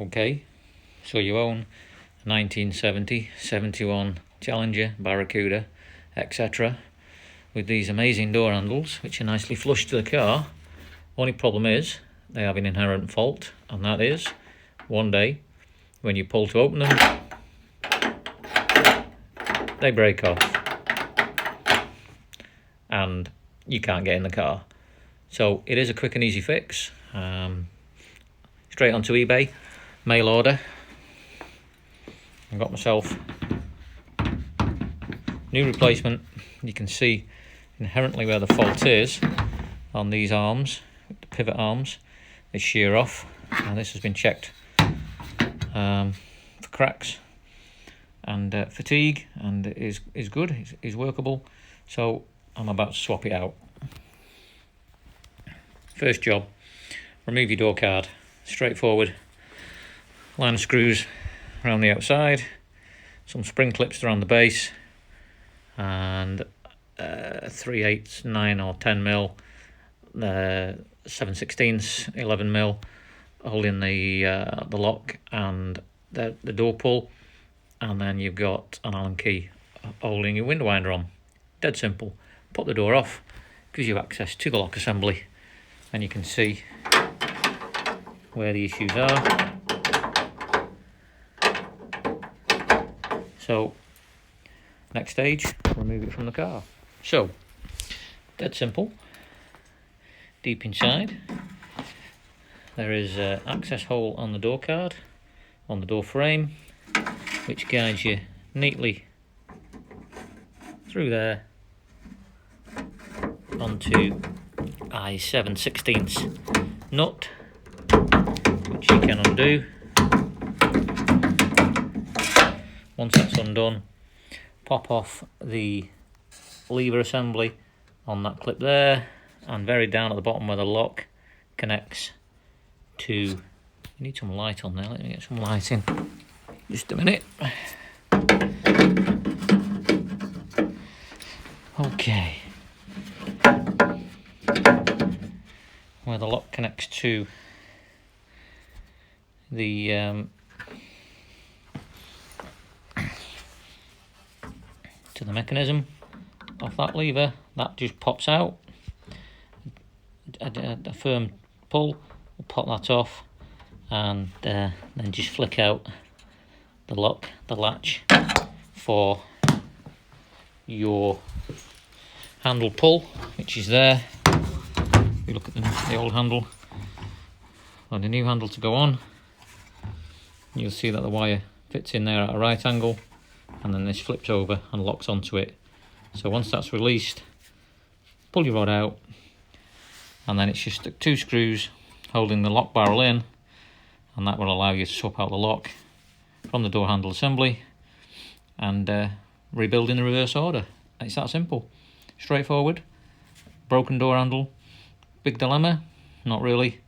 Okay, so you own a 1970, 71 Challenger, Barracuda, etc. with these amazing door handles, which are nicely flush to the car. Only problem is they have an inherent fault, and that is one day when you pull to open them, they break off and you can't get in the car. So it is a quick and easy fix. Straight onto eBay, mail order. I got myself new replacement. You can see inherently where the fault is on these arms, the pivot arms. They shear off. Now this has been checked for cracks and fatigue, and is good, is workable. So I'm about to swap it out. First job, remove your door card. Straightforward. Line of screws around the outside, some spring clips around the base, and 3/8, 9 or 10 mil, 7/16, 11 mil, holding the lock and the door pull, and then you've got an Allen key holding your window winder on. Dead simple. Put the door off, gives you access to the lock assembly, and you can see where the issues are. So next stage, remove it from the car. So dead simple. Deep inside there is an access hole on the door card, on the door frame, which guides you neatly through there onto a 7/16 nut, which you can undo. Once that's undone, pop off the lever assembly on that clip there, and very down at the bottom where the lock connects to, you need some light on there, let me get some light in, just a minute. Okay, where the lock connects to the mechanism of that lever, that just pops out. A firm pull will pop that off, and then just flick out the lock, the latch for your handle pull, which is there. If you look at the old handle or the new handle to go on, you'll see that the wire fits in there at a right angle, and then this flips over and locks onto it. So once that's released, pull your rod out, and then it's just 2 screws holding the lock barrel in, and that will allow you to swap out the lock from the door handle assembly and rebuild in the reverse order. It's that simple. Straightforward. Broken door handle. Big dilemma? Not really.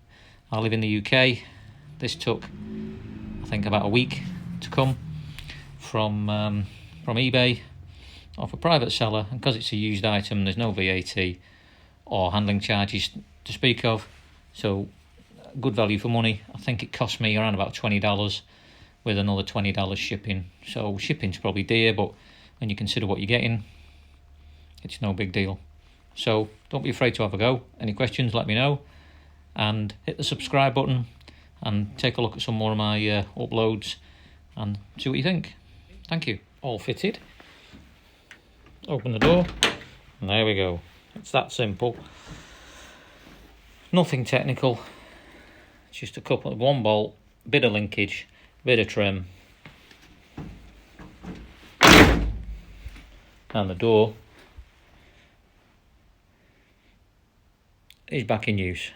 I live in the UK. This took, I think, about a week to come from eBay off a private seller, and because it's a used item, there's no VAT or handling charges to speak of, so good value for money. I think it cost me around about $20 with another $20 shipping. So shipping's probably dear, but when you consider what you're getting, it's no big deal. So don't be afraid to have a go. Any questions, let me know, and hit the subscribe button and take a look at some more of my uploads and see what you think. Thank you. All fitted. Open the door, and there we go. It's that simple. Nothing technical. It's just a couple of 1 bolt, bit of linkage, bit of trim, and the door is back in use.